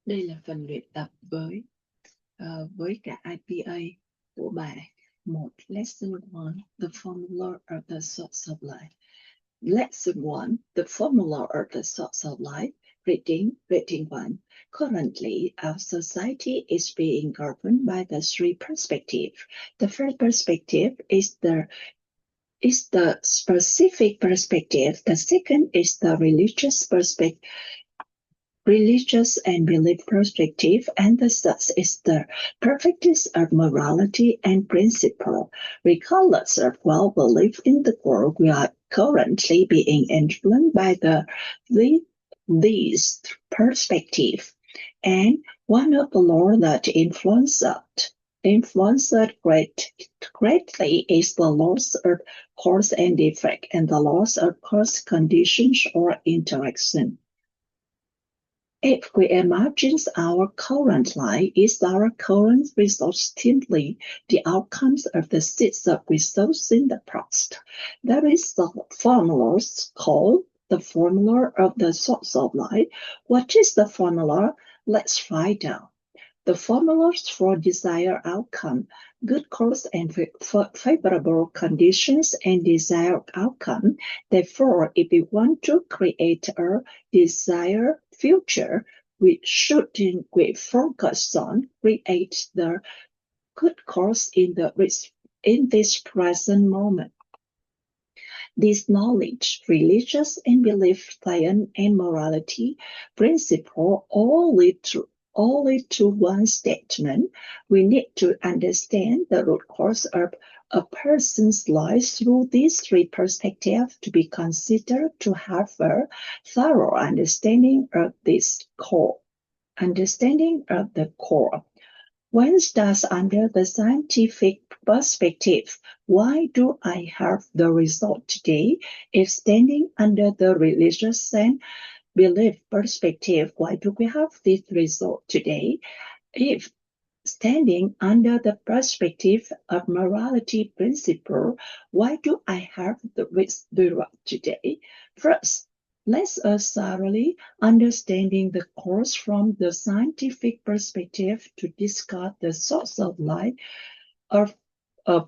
Đây là phần luyện tập với cả IPA của bài 1. Lesson 1. The formula of the source of life. Lesson 1. The formula of the source of life. Reading 1. Currently, our society is being governed by the three perspectives. The first perspective is the specific perspective. The second is the religious and belief perspective, and the third is the practice of morality and principle. Regardless of what we believe in the world, we are currently being influenced by these perspectives. And one of the laws that influenced greatly is the laws of cause and effect and the laws of cause, conditions, or interaction. If we imagine our current life, is our current result simply the outcomes of the seeds of results in the past? There is the formula called the formula of the source of life. What is the formula? Let's find out. The formulas for desired outcome, good cause and favorable conditions and desired outcome. Therefore, if we want to create a desired future, we should focus on create the good cause in this present moment. This knowledge, religious and belief, science and morality principle all lead to one statement. We need to understand the root cause of a person's life through these three perspectives to be considered to have a thorough understanding of the core. When studied under the scientific perspective, why do I have the result today? If standing under the religious and belief perspective, why do we have this result today? If standing under the perspective of morality principle, why do I have the result today? First, let's thoroughly understanding the cause from the scientific perspective to discuss the source of life of a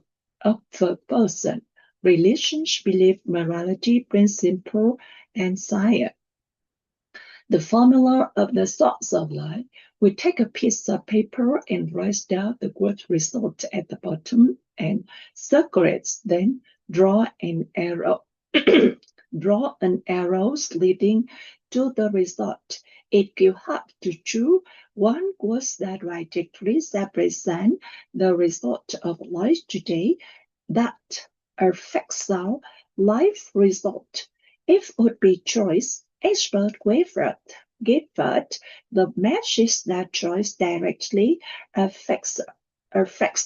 person, relations, belief, morality, principle, and science. The formula of the source of life. We take a piece of paper and write down the good result at the bottom and circle it. Then draw an arrow. Draw an arrows leading to the result. If you have to choose one word that rightly represents the result of life today, that affects our life result. If would be choice, expert give the message that choice directly affects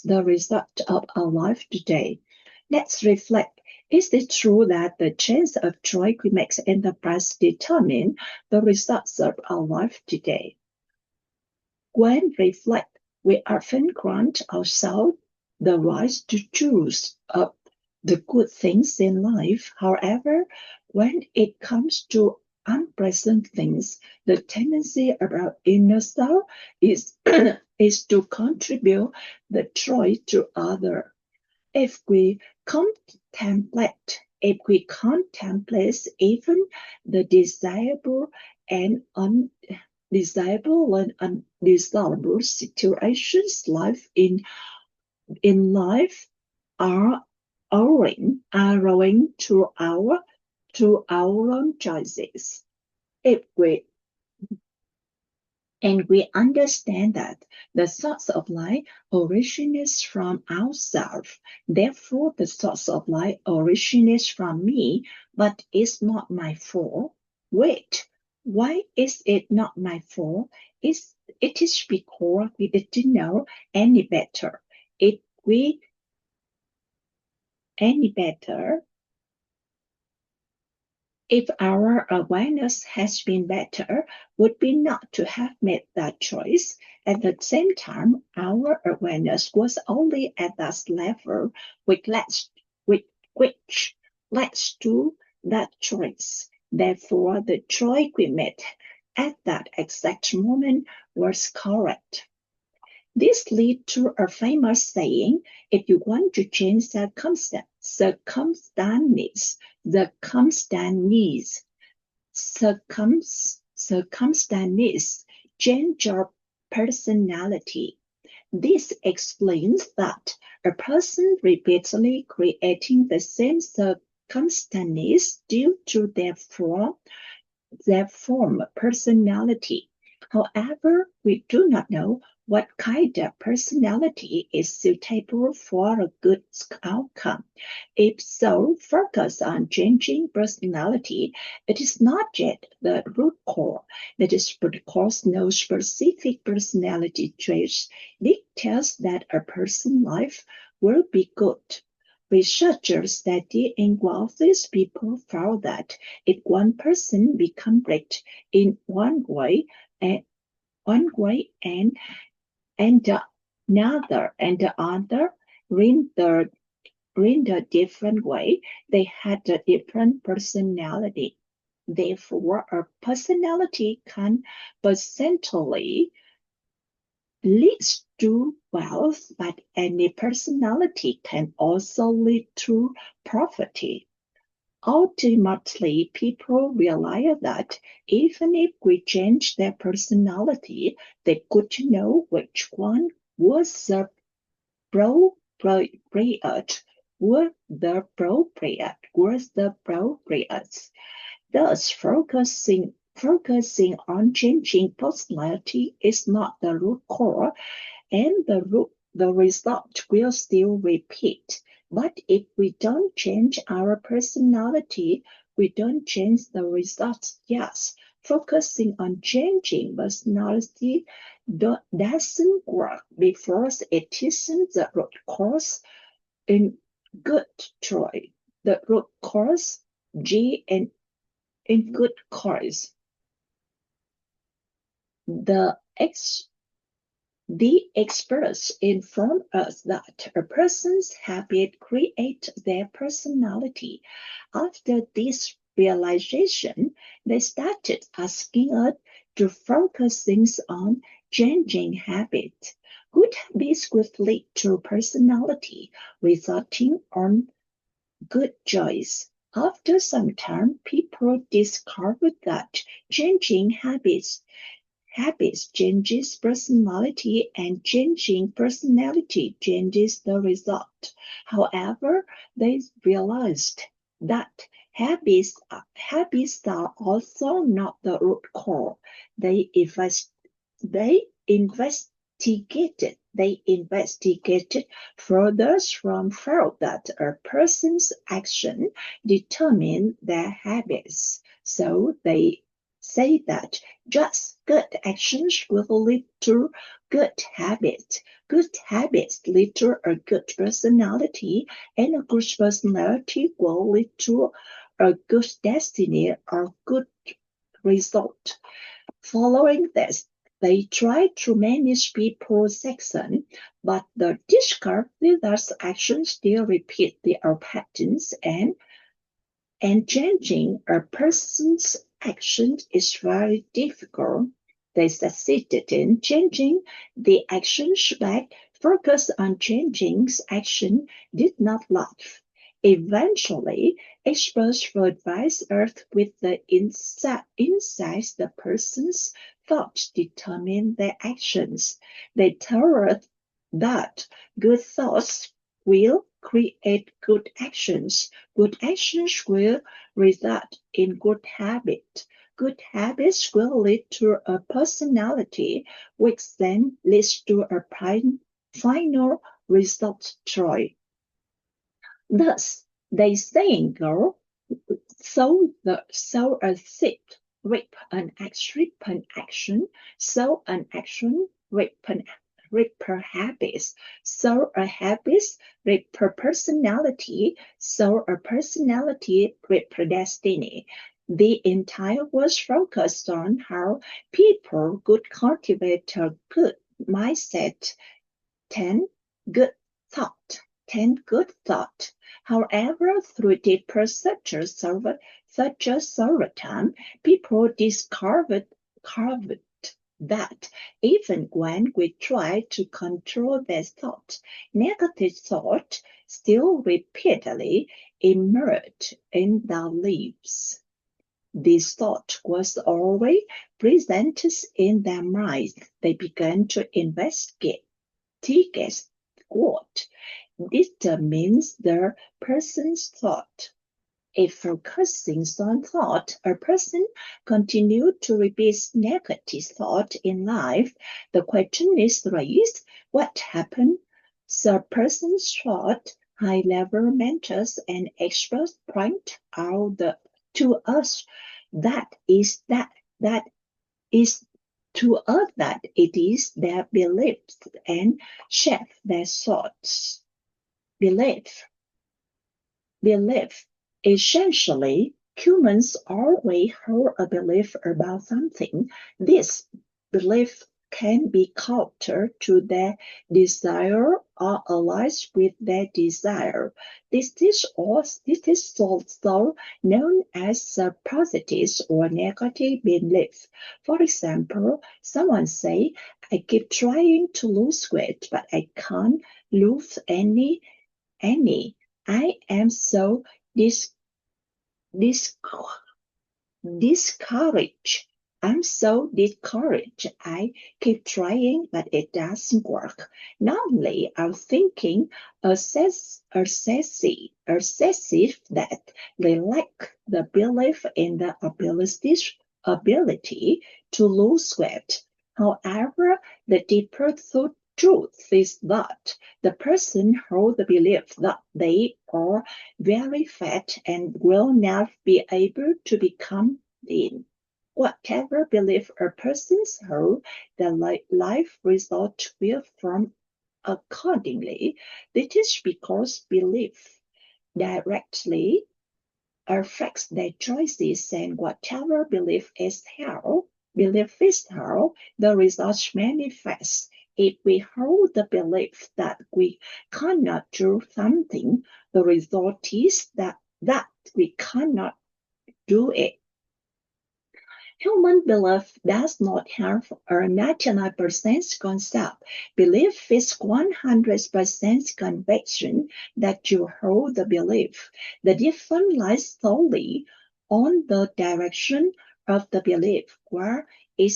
the result of our life today. Let's reflect. Is it true that the chance of choice we make in the past determine the results of our life today? When reflect, we often grant ourselves the right to choose the good things in life. However, when it comes to unpleasant things, the tendency of our inner self is to contribute the choice to others. If we contemplate even the desirable and undesirable situations in life are owing to our own choices. We understand that the source of life originates from ourselves. Therefore, the source of life originates from me, but it's not my fault. Wait, why is it not my fault? It is because we didn't know any better. If our awareness has been better, would be not to have made that choice. At the same time, our awareness was only at that level which leads to that choice. Therefore, the choice we made at that exact moment was correct. This leads to a famous saying, if you want to change circumstances, change your personality. This explains that a person repeatedly creating the same circumstances due to their form personality. However, we do not know what kind of personality is suitable for a good outcome. If so, focus on changing personality. It is not yet the root core. That is because no specific personality traits dictates that a person's life will be good. Researchers study involves people found that if one person becomes rich in one way and the other in a different way, they had a different personality. Therefore, a personality can potentially leads to wealth, but any personality can also lead to poverty. Ultimately, people realize that even if we change their personality, they could know which one was the appropriate. Thus, focusing on changing personality is not the root core, and the result will still repeat. But if we don't change our personality, we don't change the results. Yes, focusing on changing personality doesn't work because it isn't the root cause in good choice. The root cause G and in good cause. The experts inform us that a person's habit creates their personality. After this realization, they started asking us to focus things on changing habits. Good habits would lead to personality, resulting on good choice. After some time, people discovered that changing habits changes personality, and changing personality changes the result. However, they realized that habits are also not the root core. They investigated further from found that a person's action determine their habits. So they say that just good actions will lead to good habits. Good habits lead to a good personality, and a good personality will lead to a good destiny or good result. Following this, they tried to manage people's actions, but they discovered that actions still repeat their patterns, and changing a person's action is very difficult. They succeeded in changing the actions, but focus on changing action did not last. Eventually, experts will advise us with the insights the person's thoughts determine their actions. They tell us that good thoughts will create good actions. Good actions will result in good habits. Good habits will lead to a personality, which then leads to a final result joy. Thus, they saying go, sow a seed, reap an action, sow an action, reap a habit, sow a habit, reap a personality, sow a personality, reap a destiny. The entire was focused on how people could cultivate a good mindset, 10 good thought. However, through deep research such as time, people discovered discovered that even when we try to control their thought, negative thought still repeatedly emerge in their lives. This thought was already present in their minds. They began to investigate what determines the person's thought. If focusing on thought, a person continued to repeat negative thought in life, the question is raised, what happened? The person's thought, high-level mentors and experts point out to us that is to us that it is their beliefs and shape their thoughts. Belief. Essentially, humans always hold a belief about something. This belief can be counter to their desire or aligns with their desire. This is also known as a positive or negative belief. For example, someone say, I keep trying to lose weight, but I can't lose any. I am so dis- discouraged. I'm so discouraged. I keep trying, but it doesn't work. Normally, our thinking excessive that they lack the belief in the ability to lose weight. However, the deeper truth is that the person holds the belief that they are very fat and will not be able to become thin. Whatever belief a person holds, the life result will form accordingly. This is because belief directly affects their choices, and whatever belief is held, the results manifest. If we hold the belief that we cannot do something, the result is that we cannot do it. Human belief does not have a 99% concept. Belief is 100% conviction that you hold the belief. The difference lies solely on the direction of the belief, where it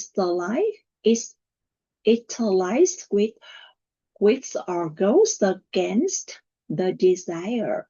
lies with or goes against the desire.